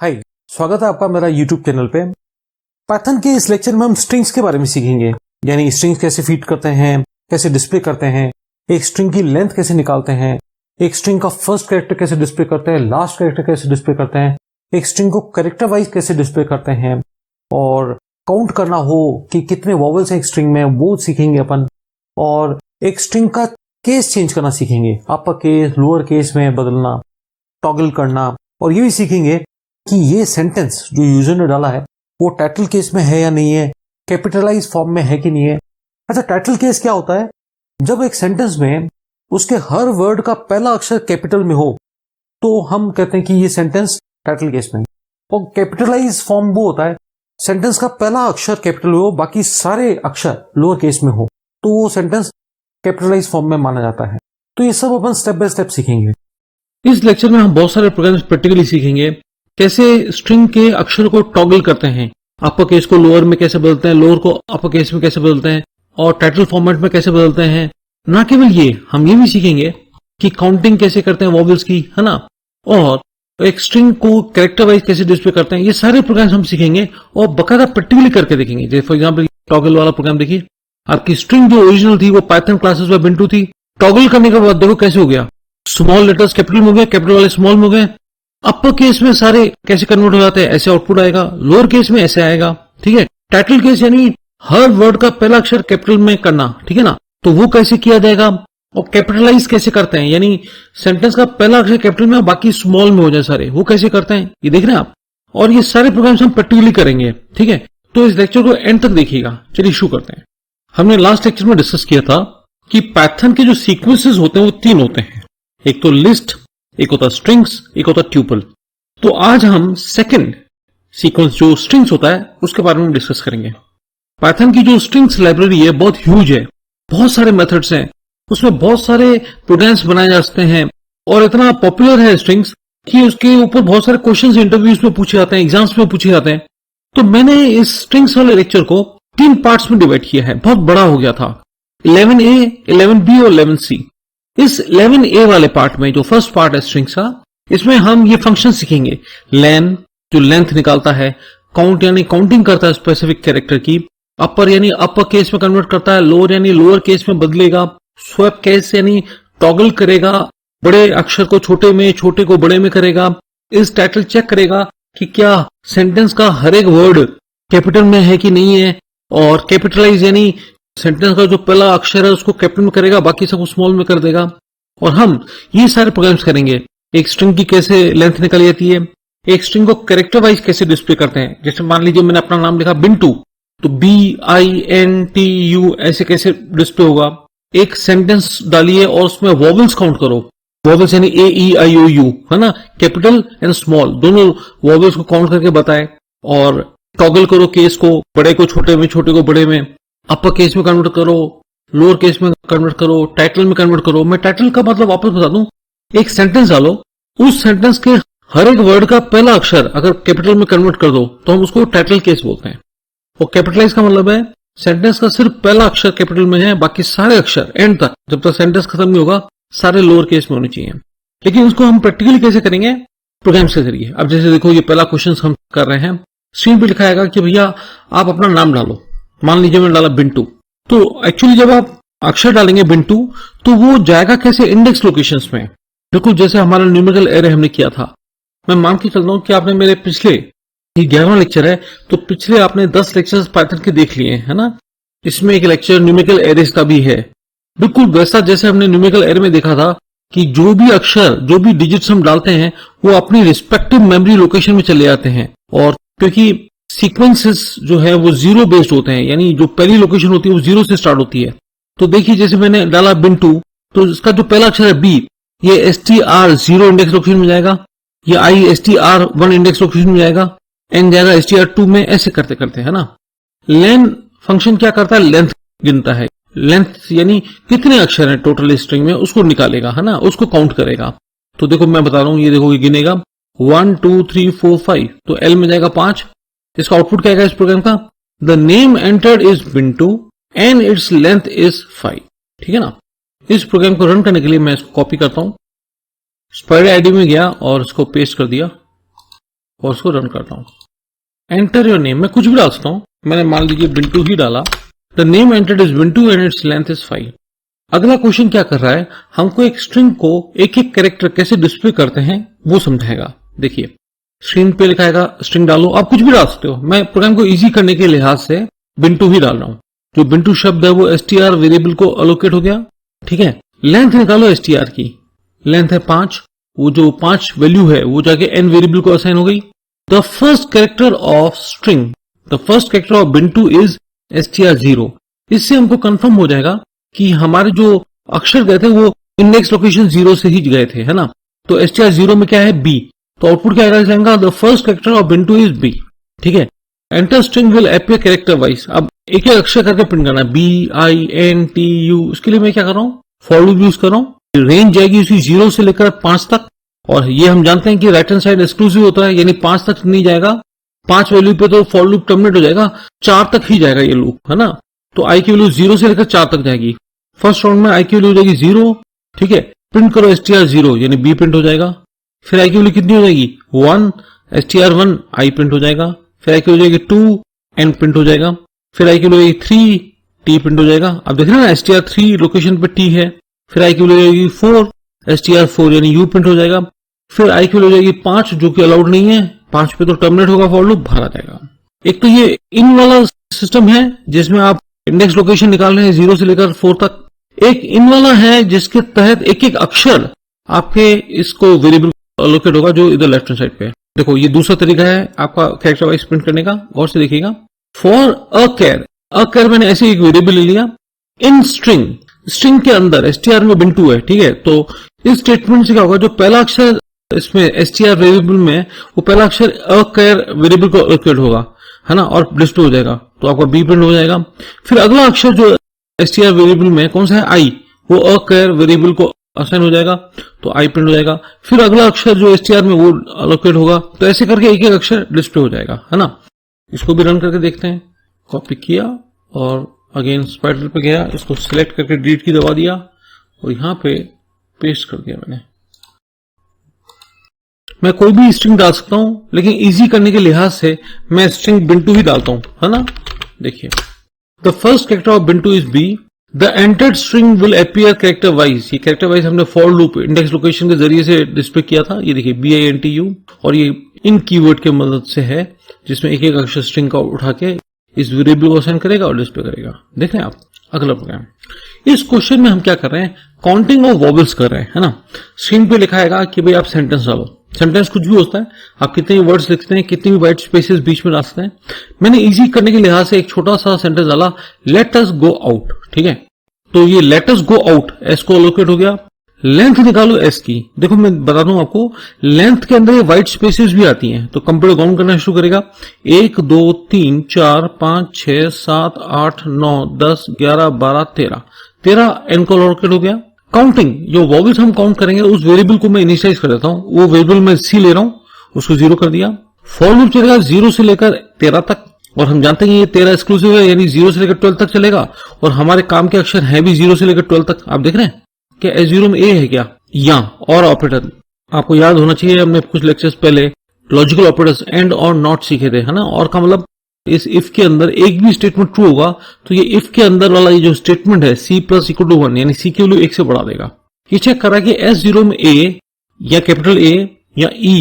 हाय, स्वागत है आपका मेरा YouTube चैनल पे। पाइथन के इस लेक्चर में हम स्ट्रिंग्स के बारे में सीखेंगे, यानी स्ट्रिंग्स कैसे फीड करते हैं, कैसे डिस्प्ले करते हैं, एक स्ट्रिंग की लेंथ कैसे निकालते हैं, एक स्ट्रिंग का फर्स्ट कैरेक्टर कैसे डिस्प्ले करते हैं, लास्ट कैरेक्टर कैसे डिस्प्ले करते हैं, एक स्ट्रिंग को कैरेक्टर वाइज कैसे डिस्प्ले करते हैं, और काउंट करना हो कि कितने वॉवल्स हैं एक स्ट्रिंग में वो सीखेंगे अपन। और एक स्ट्रिंग का केस चेंज करना सीखेंगे, अपर केस लोअर केस में बदलना, टॉगल करना। और ये भी सीखेंगे कि ये सेंटेंस जो यूजर ने डाला है वो टाइटल केस में है या नहीं है, कैपिटलाइज फॉर्म में है कि नहीं है। अच्छा, टाइटल केस क्या होता है? जब एक सेंटेंस में उसके हर वर्ड का पहला अक्षर कैपिटल में हो तो हम कहते हैं कि ये सेंटेंस टाइटल केस में। और कैपिटलाइज फॉर्म वो होता है सेंटेंस का पहला अक्षर कैपिटल में हो, बाकी सारे अक्षर लोअर केस में हो, तो वो सेंटेंस कैपिटलाइज फॉर्म में माना जाता है। तो ये सब अपन स्टेप बाय स्टेप सीखेंगे। इस लेक्चर में हम बहुत सारे प्रोग्राम्स प्रैक्टिकली सीखेंगे, कैसे स्ट्रिंग के अक्षर को टॉगल करते हैं, अपर केस को लोअर में कैसे बदलते हैं, लोअर को अपर केस में कैसे बदलते हैं, और टाइटल फॉर्मेट में कैसे बदलते हैं। ना केवल ये, हम ये भी सीखेंगे कि काउंटिंग कैसे करते हैं वॉवल्स की, है ना, और एक स्ट्रिंग को कैरेक्टर वाइज कैसे डिस्प्ले करते हैं। ये सारे प्रोग्राम्स हम सीखेंगे और बकायदा प्रैक्टिकली करके देखेंगे। जैसे फॉर एग्जाम्पल टॉगल वाला प्रोग्राम देखिए, आपकी स्ट्रिंग जो ओरिजिनल थी वो पाइथन क्लासेस में बिंटू थी, टॉगल करने के बाद देखो कैसे हो गया, स्मॉल लेटर्स कैपिटल में हो गए, कैपिटल वाले स्मॉल में हो गए, अपर केस में सारे कैसे कन्वर्ट हो जाते हैं, ऐसे आउटपुट आएगा, लोअर केस में ऐसे आएगा। ठीक है, टाइटल केस यानी हर वर्ड का पहला अक्षर कैपिटल में करना, ठीक है ना, तो वो कैसे किया जाएगा। और कैपिटलाइज कैसे करते हैं, यानी सेंटेंस का पहला अक्षर कैपिटल में और बाकी स्मॉल में हो जाए सारे, वो कैसे करते हैं, ये देख रहे हैं आप। और ये सारे प्रोग्राम्स हम प्रैक्टिकली करेंगे। ठीक है, तो इस लेक्चर को एंड तक देखिएगा। चलिए शुरू करते हैं। हमने लास्ट लेक्चर में डिस्कस किया था कि पाइथन के जो सीक्वेंसेस होते हैं वो तीन होते हैं, एक तो लिस्ट, एक होता स्ट्रिंग्स, एक होता ट्यूपल। तो आज हम सेकंड सीक्वेंस जो स्ट्रिंग्स होता है उसके बारे में डिस्कस करेंगे। पाइथन की जो स्ट्रिंग्स लाइब्रेरी है बहुत ह्यूज है, बहुत सारे मेथड्स हैं, उसमें बहुत सारे प्रोग्राम्स बनाए जा सकते हैं, और इतना पॉपुलर है स्ट्रिंग्स कि उसके ऊपर बहुत सारे क्वेश्चंस इंटरव्यूज में पूछे जाते हैं, एग्जाम्स में पूछे जाते हैं। तो मैंने इस स्ट्रिंग्स वाले लेक्चर को तीन पार्ट्स में डिवाइड किया है, बहुत बड़ा हो गया था, 11A, 11B और 11C। इस 11A वाले पार्ट में जो फर्स्ट पार्ट है स्ट्रिंग्स का, इसमें हम ये फंक्शन सीखेंगे। लेन जो लेंथ निकालता है, काउंट यानी काउंटिंग करता है स्पेसिफिक कैरेक्टर की, अपर यानी अपर केस में कन्वर्ट करता है, लोअर यानी लोअर केस में बदलेगा, स्वैप केस यानी टॉगल करेगा, बड़े अक्षर को छोटे में, छोटे को बड़े में करेगा, इस टाइटल चेक करेगा कि क्या सेंटेंस का हर एक वर्ड कैपिटल में है कि नहीं है, और कैपिटलाइज यानी सेंटेंस का जो पहला अक्षर है उसको कैपिटल में करेगा, बाकी सबको स्मॉल में कर देगा। और हम ये सारे प्रोग्राम्स करेंगे। एक स्ट्रिंग की कैसे लेंथ निकाली जाती है, एक स्ट्रिंग को कैरेक्टर वाइज कैसे डिस्प्ले करते हैं। जैसे मान लीजिए मैंने अपना नाम लिखा बिंटू, तो BINTU ऐसे कैसे डिस्प्ले होगा। एक सेंटेंस डालिए और उसमें वॉवल्स काउंट करो, वॉवल्स यानी AEIOU, है ना, कैपिटल एंड स्मॉल दोनों वॉवल्स को काउंट करके बताए। और टॉगल करो केस को, बड़े को छोटे में, छोटे को बड़े में, अपर केस में कन्वर्ट करो, लोअर केस में कन्वर्ट करो, टाइटल में कन्वर्ट करो। मैं टाइटल का मतलब वापस बता दूं, एक सेंटेंस डालो, उस सेंटेंस के हर एक वर्ड का पहला अक्षर अगर कैपिटल में कन्वर्ट कर दो तो हम उसको टाइटल केस बोलते हैं। और कैपिटलाइज का मतलब है सेंटेंस का सिर्फ पहला अक्षर कैपिटल में है, बाकी सारे अक्षर एंड तक, जब तक सेंटेंस खत्म नहीं होगा, सारे लोअर केस में होने चाहिए। लेकिन इसको हम प्रैक्टिकली कैसे करेंगे, प्रोग्राम्स के जरिए। अब जैसे देखो ये पहला क्वेश्चन हम कर रहे हैं, स्क्रीन पे लिखाएगा कि भैया आप अपना नाम डालो। मान लीजिए मैंने डाला बिंटू, तो एक्चुअली जब आप अक्षर डालेंगे बिंटू तो वो जाएगा कैसे, इंडेक्स लोकेशंस में, बिल्कुल जैसे हमारा न्यूमेरिकल एरे हमने किया था। मैं मान के चलता हूं कि आपने मेरे पिछले, ये 11वां लेक्चर है, तो पिछले आपने 10 लेक्चर्स पाइथन के देख लिए है ना। इसमें एक लेक्चर न्यूमेरिकल एरेस का भी है, बिल्कुल वैसा जैसे हमने न्यूमेरिकल एरे में देखा था कि जो भी अक्षर, जो भी डिजिट्स हम डालते हैं वो अपनी रिस्पेक्टिव मेमोरी लोकेशन में चले जाते हैं। और क्योंकि सीक्वेंसेस जो है वो जीरो बेस्ड होते हैं, यानी जो पहली लोकेशन होती है वो जीरो से स्टार्ट होती है। तो देखिए जैसे मैंने डाला बिंटू, तो इसका जो पहला अक्षर है बी, ये STR0 इंडेक्स लोकेशन में जाएगा, ये I STR1 इंडेक्स लोकेशन में जाएगा, एन जाएगा STR2 में, ऐसे करते करते, है ना। लेन फंक्शन क्या करता है, लेंथ गिनता है, लेंथ यानी कितने अक्षर हैं टोटल स्ट्रिंग में उसको निकालेगा, है ना, उसको काउंट करेगा। तो देखो मैं बता रहा हूं, ये देखो ये गिनेगा 1 2 3 4 5, तो L में जाएगा 5। इसका आउटपुट क्या आएगा इस प्रोग्राम का, the name entered is Bintu and its length is 5। ठीक है ना। इस प्रोग्राम को रन करने के लिए मैं इसको कॉपी करता हूं, स्पाइडर आईडी में गया और इसको पेस्ट कर दिया, और उसको रन करता हूं। एंटर योर नेम, मैं कुछ भी डाल सकता हूं, मैंने मान लीजिए बिंटू ही डाला। The name entered is Bintu and its length is 5। अगला क्वेश्चन क्या कर रहा है, हमको एक स्ट्रिंग को एक एक कैरेक्टर कैसे डिस्प्ले करते हैं वो समझाएगा। देखिए स्क्रीन पे लिखाएगा स्ट्रिंग डालो, आप कुछ भी डाल सकते हो, मैं प्रोग्राम को इजी करने के लिहाज से बिंटू ही डाल रहा हूं। जो बिंटू शब्द है वो str वेरिएबल को अलोकेट हो गया, ठीक है। लेंथ निकालो str की, लेंथ है 5, वो जो 5 वैल्यू है वो जाके n वेरिएबल को असाइन हो गई। The first character of string, the first character of Bintu is str0। इससे हमको कंफर्म हो जाएगा कि हमारे जो अक्षर गए थे वो इंडेक्स लोकेशन 0 से ही गए थे, है ना। तो str0 में क्या है, b, तो आउटपुट क्या आएगा, the first character of Bintu is b, ठीक है। Enter string will appear character wise, अब एक एक अक्षर करके प्रिंट करना है, BINTU। इसके लिए मैं क्या कर रहा हूँ, फॉर लूप यूज कर रहा हूँ। रेंज जाएगी उसकी 0 से लेकर 5 तक, और ये हम जानते हैं कि राइट हैंड साइड एक्सक्लूसिव होता है, यानी 5 तक नहीं जाएगा। 5 वैल्यू पे तो फॉर लूप टर्मिनेट हो जाएगा, 4 तक ही जाएगा ये लूप, है ना। तो i की वैल्यू 0 से लेकर 4 तक जाएगी। फर्स्ट राउंड में i की वैल्यू हो जाएगी 0, ठीक है। प्रिंट करो str0, यानी b प्रिंट हो जाएगा। फिर i की वैल्यू कितनी हो जाएगी, 1, str1 i प्रिंट हो जाएगा। फिर i की वैल्यू हो जाएगी 2, n प्रिंट हो जाएगा। फिर i की वैल्यू 3, t प्रिंट हो जाएगा। अब देख रहे हैं ना str3 लोकेशन पे t है। फिर i की वैल्यू हो जाएगी 4, str4 यानी u प्रिंट हो जाएगा। फिर i की वैल्यू हो जाएगी 5, जो कि अलाउड नहीं है, 5 पे तो टर्मिनेट होगा फॉर लूप, बाहर आ जाएगा। एक तो ये इन वाला सिस्टम है जिसमें आप इंडेक्स लोकेशन निकाल रहे हैं 0 से लेकर 4 तक। एक इन वाला है जिसके तहत एक एक अक्षर आपके इसको वेरिएबल अलोकेट होगा, जो इधर लेफ्ट हैंड साइड पे है। देखो ये दूसरा तरीका है आपका कैरेक्टर वाइज प्रिंट करने का, गौर से देखिएगा। फॉर अ कैर मैंने ऐसे एक वेरिएबल ले लिया। इन स्ट्रिंग, स्ट्रिंग के अंदर str में बिंटू है, ठीक है। तो इस स्टेटमेंट से क्या होगा, जो पहला अक्षर इसमें str वेरिएबल में, वो पहला अक्षर अ कैर वेरिएबल को अलोकेट होगा, है ना, और डिस्प्ले हो जाएगा, तो आपका b प्रिंट हो जाएगा। फिर अगला अक्षर जो str वेरिएबल में कौन सा है, i, वो अ कैर वेरिएबल को असाइन हो जाएगा, तो i प्रिंट हो जाएगा। फिर अगला अक्षर जो str में वो अलोकेट होगा, तो ऐसे करके एक एक अक्षर डिस्प्ले हो जाएगा, है ना। इसको भी रन करके देखते हैं। कॉपी किया और अगेन स्पाइडर पे गया, इसको सिलेक्ट करके डिलीट की दबा दिया और यहां पे पेस्ट कर दिया मैंने। मैं कोई भी स्ट्रिंग डाल सकता हूं, लेकिन इजी करने के लिहाज से मैं स्ट्रिंग बिंटू ही डालता हूं, है ना। देखिए the first character of Bintu is b, the entered string will appear character wise. ये कैरेक्टर वाइज हमने फॉर लूप इंडेक्स लोकेशन के जरिए से डिस्प्ले किया था। ये देखिए BINTU, और ये इन कीवर्ड के मदद से है, जिसमें एक एक अक्षर स्ट्रिंग का उठा के इस वेरिएबल को असाइन करेगा और डिस्प्ले करेगा। देख रहे हैं आप अगला प्रोग्राम। इस क्वेश्चन में हम क्या कर रहे हैं, काउंटिंग ऑफ वॉवल्स कर रहे हैं, है ना। स्क्रीन पे लिखा है कि भाई आप सेंटेंस डालो। सेंटेंस कुछ भी होता है, आप कितने भी वर्ड्स लिखते हैं, कितनी भी वाइट स्पेसेस बीच में डाल सकते हैं। मैंने इजी करने के लिहाज से एक छोटा सा सेंटेंस डाला, लेट अस गो आउट, ठीक है। तो ये late us go out, S को अलोकेट हो गया। लेंथ निकालो एस की। देखो मैं बता दूं आपको, लेंथ के अंदर ये व्हाइट स्पेसेस भी आती हैं, तो कंप्यूटर काउंट करना शुरू करेगा। 1 2 3 4 5 6 7 8 9 10 11 12 13 एन को अलोकेट हो गया। काउंटिंग, जो वॉवल्स हम काउंट करेंगे उस वेरिएबल को मैं इनिशियलाइज कर देता हूं। वो वेरिएबल मैं सी ले रहा हूं, उसको 0 कर दिया। फॉर लूप चलेगा 0 से लेकर 13 तक, और हम जानते हैं ये 13 एक्सक्लूसिव है, यानी 0 से लेकर 12 तक चलेगा। और हमारे काम के अक्षर है भी 0 से लेकर 12 तक। आप देख रहे हैं क्या S0 में A है क्या, या और ऑपरेटर। आपको याद होना चाहिए, हमने कुछ लेक्चर्स पहले लॉजिकल ऑपरेटर्स एंड और नॉट सीखे थे, है ना। और का मतलब इस इफ के अंदर एक भी स्टेटमेंट ट्रू होगा तो ये इफ के अंदर वाला ये जो स्टेटमेंट है C प्लस इक्वल टू 1, यानी C की वैल्यू 1 से बढ़ा देगा। ये चेक करा कि S0 में A या कैपिटल A या E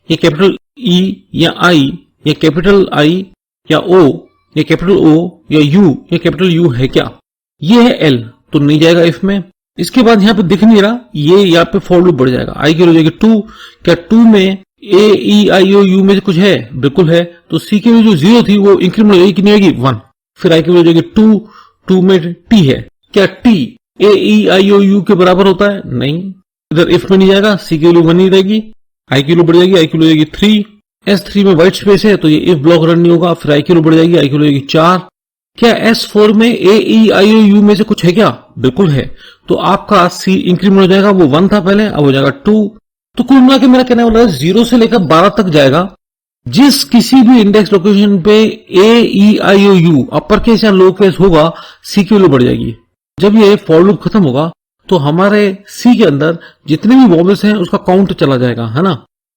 या कैपिटल E या I या कैपिटल I या O या कैपिटल O या U या कैपिटल U है क्या। ये है L, तो नहीं जाएगा इफ में। इसके बाद यहाँ पे दिख नहीं रहा, ये यहाँ पे फॉर लूप बढ़ जाएगा। I की वैल्यू हो जाएगी 2, क्या 2 में A E I O U में से कुछ है, बिल्कुल है। तो C की वैल्यू जो 0 थी वो इंक्रीमेंट हो जाएगी, कितनी आएगी 1। फिर I की वैल्यू हो जाएगी 2, 2 में T है, क्या T A E I O U के बराबर होता है, नहीं। इधर इफ में नहीं जाएगा, C की वैल्यू 1 नहीं रहेगी, I की वैल्यू बढ़ जाएगी, I की वैल्यू हो जाएगी 3। S3 में व्हाइट स्पेस है तो ये इफ ब्लॉक रन नहीं होगा। फिर I की वैल्यू बढ़ जाएगी, I की वैल्यू हो जाएगी 4। क्या S4 में A E I O U में से कुछ है क्या, बिल्कुल है। तो आपका C इंक्रीमेंट हो जाएगा, वो 1 था पहले, अब हो जाएगा 2। तो कुल मिला के मेरा कहने वाला है 0 से लेकर 12 तक जाएगा। जिस किसी भी इंडेक्स लोकेशन पे A E I O U upper case या लोअर केस होगा, C की वैल्यू बढ़ जाएगी। जब ये फॉर लूप खत्म होगा तो हमारे C के अंदर जितने भी वॉवल्स हैं उसका काउंट चला जाएगा, है ना।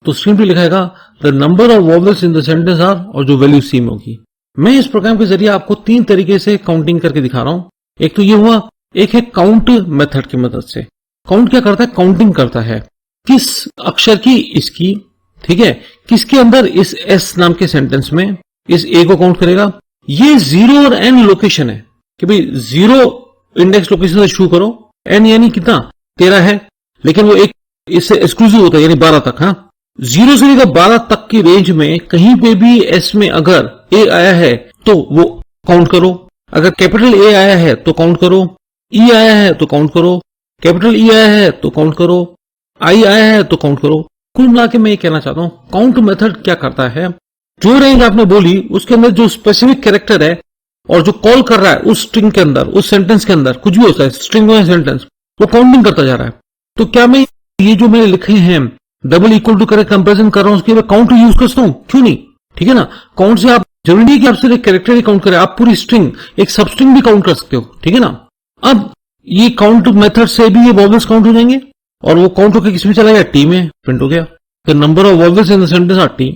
तो स्क्रीन पे लिखाएगा the number of vowels in the sentence are, और जो वैल्यू सी में होगी। मैं इस प्रोग्राम के जरिए आपको 3 तरीके से काउंटिंग करके दिखा रहा हूं। एक तो ये हुआ, एक है काउंट मेथड की मदद से। काउंट क्या करता है? काउंटिंग करता है किस अक्षर की, इसकी, ठीक है, किसके अंदर, इस एस नाम के सेंटेंस में इस ए को काउंट करेगा। ये 0 और n लोकेशन है कि भाई 0 इंडेक्स लोकेशन से शुरू करो, n यानी कितना 13 है, लेकिन वो एक इससे एक्सक्लूसिव होता है यानी 12 तक। हाँ, 0 से लेकर 12 तक की रेंज में कहीं पे भी एस में अगर ए आया है तो वो काउंट करो, अगर कैपिटल ए आया है तो काउंट करो, ई आया है तो काउंट करो, कैपिटल ई आया है तो काउंट करो, आई आया है तो काउंट करो। कुल मिला के मैं ये कहना चाहता हूं, काउंट मेथड क्या करता है, जो रेंज आपने बोली उसके अंदर जो स्पेसिफिक कैरेक्टर है और जो कॉल कर रहा है उस स्ट्रिंग के अंदर, उस सेंटेंस के अंदर, कुछ भी होता है, स्ट्रिंग या सेंटेंस, वो काउंटिंग करता जा रहा है। तो क्या मैं ये जो मैंने लिखे हैं डबल इक्वल टू करके कंपेरिजन कर रहा हूं, उसके लिए काउंट यूज कर सकता हूं? क्यों नहीं, ठीक है ना। काउंट से आप जरूरी नहीं कि आप सिर्फ एक कैरेक्टर ही काउंट करें, आप पूरी स्ट्रिंग, एक सब स्ट्रिंग भी काउंट कर सकते हो, ठीक है ना। अब ये काउंट मेथड से भी ये वॉवेल्स काउंट हो जाएंगे और वो काउंट होकर किसमें चला गया, टी में प्रिंट हो गया। The number of vowels in the sentence R T.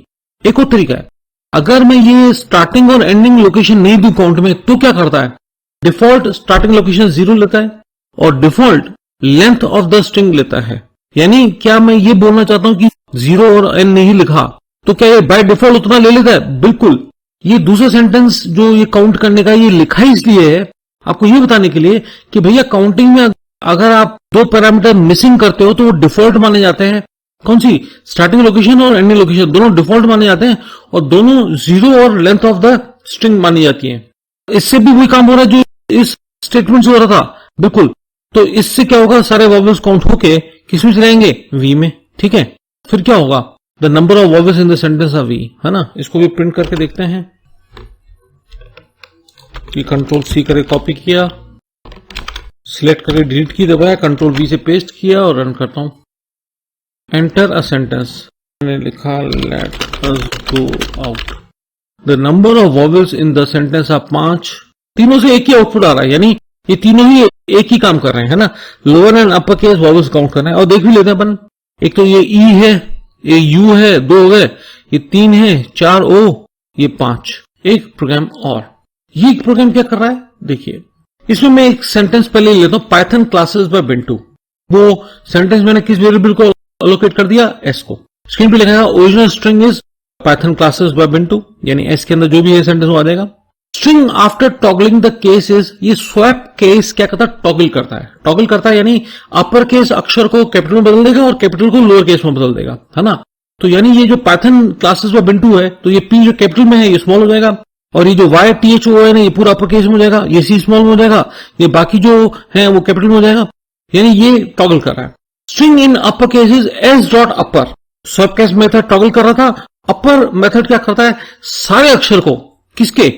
एक और तरीका है, अगर मैं ये स्टार्टिंग और एंडिंग लोकेशन नहीं दूं काउंट में, तो क्या करता है, डिफॉल्ट स्टार्टिंग लोकेशन 0 लेता है और default length of the string लेता है। यानी क्या मैं ये बोलना चाहता हूं कि 0 और n नहीं लिखा तो क्या ये बाय डिफॉल्ट उतना ले लेता है? बिल्कुल। ये दूसरा सेंटेंस जो ये काउंट करने का ये लिखा ही इसलिए है, आपको ये बताने के लिए कि भैया काउंटिंग में अगर आप 2 पैरामीटर मिसिंग करते हो तो वो डिफॉल्ट माने जाते हैं। कौन सी? स्टार्टिंग लोकेशन और एंडिंग लोकेशन, दोनों डिफॉल्ट माने जाते हैं और दोनों 0 और लेंथ ऑफ द स्ट्रिंग मानी जाती है। इससे भी वही काम हो रहा है जो इस स्टेटमेंट से हो रहा था, बिल्कुल। तो इससे क्या होगा, सारे वॉवेल्स काउंट होके किस में चलेंगे, वी में, ठीक है। फिर क्या होगा, the number of vowels in the sentence are we, है ना। इसको भी प्रिंट करके देखते हैं। ये कंट्रोल सी करे कॉपी किया, सिलेक्ट करके डिलीट की दबाया, कंट्रोल वी से पेस्ट किया और रन करता हूं। एंटर अ सेंटेंस, मैंने लिखा let us go out. The number of vowels in the sentence are 5। तीनों से एक ही आउटपुट आ रहा है, यानी ये तीनों ही एक ही काम कर रहे हैं, है ना। Lower and upper case vowels count कर रहे हैं। और देख भी लेते हैं अपन, एक तो ये ई है, ये यू है, 2 हो गए, ये 3 है, 4 ओ, ये 5। एक प्रोग्राम और, ये प्रोग्राम क्या कर रहा है देखिए। इसमें मैं एक सेंटेंस पहले लेता हूं, पाइथन क्लासेस बाय बेंटू। वो सेंटेंस मैंने किस वेरिएबल को अलोकेट कर दिया, एस को। स्क्रीन पे लिखा है original string is Python classes by Bentu, यानी एस के अंदर जो भी है सेंटेंस वो आ जाएगा। String after toggling the case is, ये स्वैप केस क्या करता है, टॉगल करता है। टॉगल करता है यानी अपर केस अक्षर को कैपिटल में बदल देगा और कैपिटल को लोअर केस में बदल देगा, है ना। तो यानी ये जो पाइथन क्लासेस बाय बेंटू है, तो ये पी जो कैपिटल में है ये स्मॉल हो जाएगा, और ये जो वाई टी एच ओ है ना ये पूरा अपर केस में हो जाएगा, ये सी स्मॉल में हो जाएगा, ये बाकी जो है वो कैपिटल में हो जाएगा। यानी ये टॉगल कर रहा है। String in upper case is S dot upper. Swap case method toggle कर रहा था, अपर मेथड क्या करता है, सारे अक्षर को, किसके,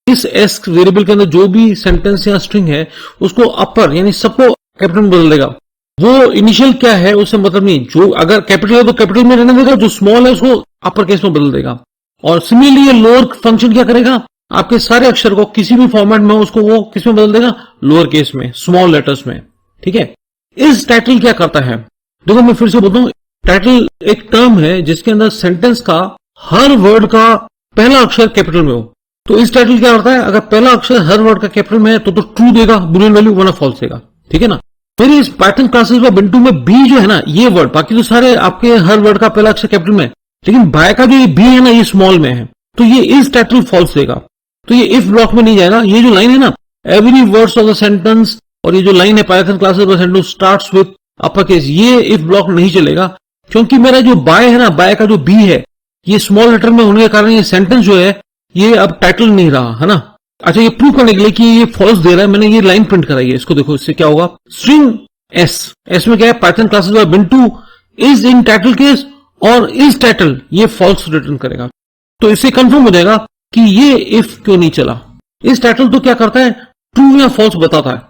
इस एस वेरिएबल के अंदर जो भी सेंटेंस या स्ट्रिंग है उसको अपर यानी सबको कैपिटल में बदल देगा। वो इनिशियल क्या है उससे मतलब नहीं, जो अगर कैपिटल है तो कैपिटल में रहने देगा, जो स्मॉल है उसको अपर केस में बदल देगा। और सिमिलरली ये लोअर फंक्शन क्या करेगा, आपके सारे अक्षर को किसी भी फॉर्मेट में उसको वो किस में बदल देगा, लोअर केस में, स्मॉल लेटर्स में, ठीक है। इस टाइटल क्या करता है, देखो मैं फिर से बोलता हूं, टाइटल एक टर्म है जिसके अंदर सेंटेंस का हर वर्ड का पहला अक्षर कैपिटल में हो। तो इस टाइटल क्या करता है, अगर पहला अक्षर हर वर्ड का कैपिटल में है तो ट्रू देगा, बुलियन वैल्यू, वरना फॉल्स देगा, ठीक है ना। फिर इस पाइथन क्लासेस में बिंटू में बी जो है ना, ये वर्ड, बाकी तो सारे आपके हर वर्ड का पहला अक्षर कैपिटल में, लेकिन बाय का जो ये बी है ना ये स्मॉल में है, तो ये इस टाइटल फॉल्स देगा। तो ये इफ ब्लॉक में नहीं जाएगा। ये जो लाइन है ना, every words of the sentence, और ये जो लाइन है पाइथन क्लासेस में sentence starts with upper case, ये इफ ब्लॉक नहीं चलेगा, क्योंकि मेरा जो बाय है ना, बाय का जो बी है ये स्मॉल लेटर में होने के कारण ये सेंटेंस जो है ये अब टाइटल नहीं रहा, है ना। अच्छा, ये प्रूव करने के लिए कि ये फॉल्स दे रहा है, मैंने ये लाइन प्रिंट कराई है, इसको देखो, इससे क्या होगा, स्ट्रिंग एस में क्या है, Python classes by Bintu is in title case, और इस टाइटल ये फॉल्स रिटर्न करेगा। तो इससे कंफर्म हो जाएगा कि ये इफ क्यों नहीं चला। इस टाइटल तो क्या करता है, ट्रू या फॉल्स बताता है,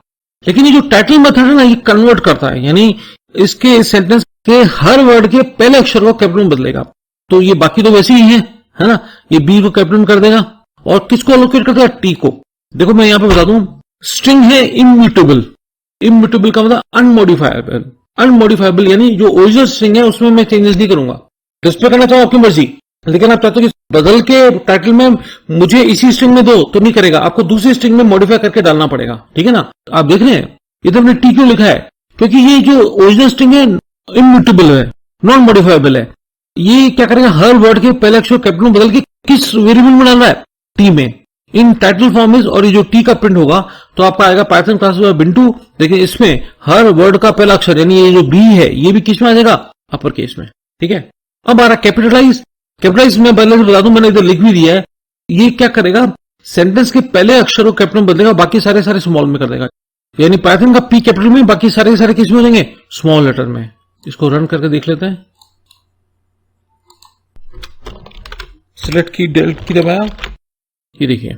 लेकिन ये जो टाइटल मेथड है ना ये कन्वर्ट करता है, यानी इसके सेंटेंस के हर वर्ड के पहले अक्षर को कैपिटल में बदलेगा। तो ये बाकी तो वैसे ही है ना, ये बी को कैपिटल में कर देगा और किसको एलोकेट करता है, टी को। देखो मैं यहां पे बता दूं, स्ट्रिंग है इम्यूटेबल, इम्यूटेबल का मतलब अनमॉडिफाइबल, अनमॉडिफाइबल यानी जो ओरिजिनल स्ट्रिंग है उसमें मैं चेंजेस नहीं करूंगा, डिस्प्ले करना चाहो आपकी मर्जी, लेकिन आप चाहते हो कि बदल के टाइटल में मुझे इसी स्ट्रिंग में दो, तो नहीं करेगा, आपको दूसरी स्ट्रिंग में मॉडिफाई करके डालना पड़ेगा, ठीक है ना। आप देख रहे हैं इधर मैंने टी क्यों लिखा है, क्योंकि ये जो ओरिजिनल स्ट्रिंग है इम्यूटेबल है, नॉन मॉडिफाइबल है। ये क्या करेगा, हर वर्ड के पहले अक्षर कैपिटल में बदल के किस वेरिएबल में डाल रहा है, टी में, इन टाइटल फॉर्म में। और ये जो टी का प्रिंट होगा तो आपका आएगा पाइथन क्लासेस बिंटू, लेकिन इसमें हर वर्ड का पहला अक्षर यानी ये जो बी है ये भी किस में आ जाएगा, अपर केस में, ठीक है। अब आ रहा कैपिटलाइज। कैपिटलाइज में पहले से बता दूं, मैंने इधर लिख भी दिया है। ये क्या करेगा, सेंटेंस के पहले अक्षर को कैपिटल में बदलेगा, बाकी सारे स्मॉल में कर देगा। यानी पाइथन का पी कैपिटल में, बाकी सारे किस में हो जाएंगे, स्मॉल लेटर में। इसको रन करके देख लेते हैं। सिलेक्ट की, डेल्ट की दबाया, ये देखिए,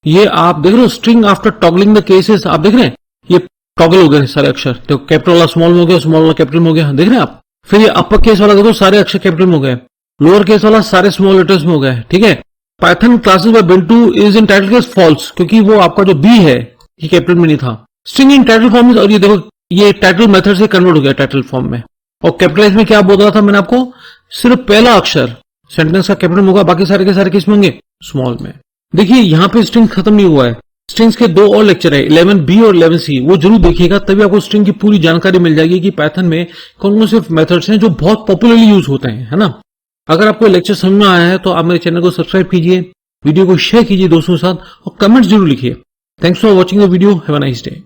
ये आप देख रहे हो string after toggling the cases, आप देख रहे हैं ये टॉगल हो गए सारे अक्षर। तो कैपिटल वाला स्मॉल में हो गया, स्मॉल वाला कैपिटल में हो गया, देख रहे हैं आप। फिर ये अपर केस वाला देखो सारे अक्षर कैपिटल में हो गए, लोअर केस वाला सारे स्मॉल लेटर्स में हो गए, ठीक है। Python classes by Bintu is in title case false, क्योंकि वो आपका जो बी है ये कैपिटल में नहीं था। स्ट्रिंग इन टाइटल फॉर्म में, और ये देखो ये टाइटल मेथड से कन्वर्ट हो गया टाइटल फॉर्म में। और कैपिटलाइज में क्या बोल रहा था मैंने आपको, सिर्फ पहला अक्षर सेंटेंस का कैपिटल में होगा, बाकी सारे के सारे किस में होंगे, स्मॉल में। देखिए यहां पे स्ट्रिंग खत्म नहीं हुआ है, स्ट्रिंग्स के 2 और लेक्चर है, 11B और 11C, वो जरूर देखिएगा, तभी आपको स्ट्रिंग की पूरी जानकारी मिल जाएगी कि पाइथन में कौन कौन से मेथड्स हैं जो बहुत पॉपुलरली यूज होते हैं, है ना। अगर आपको लेक्चर समझ में आया है तो आप मेरे चैनल को सब्सक्राइब कीजिए, वीडियो को शेयर कीजिए दोस्तों के साथ, और कमेंट्स जरूर लिखिए। Thanks for watching the video, have a nice day.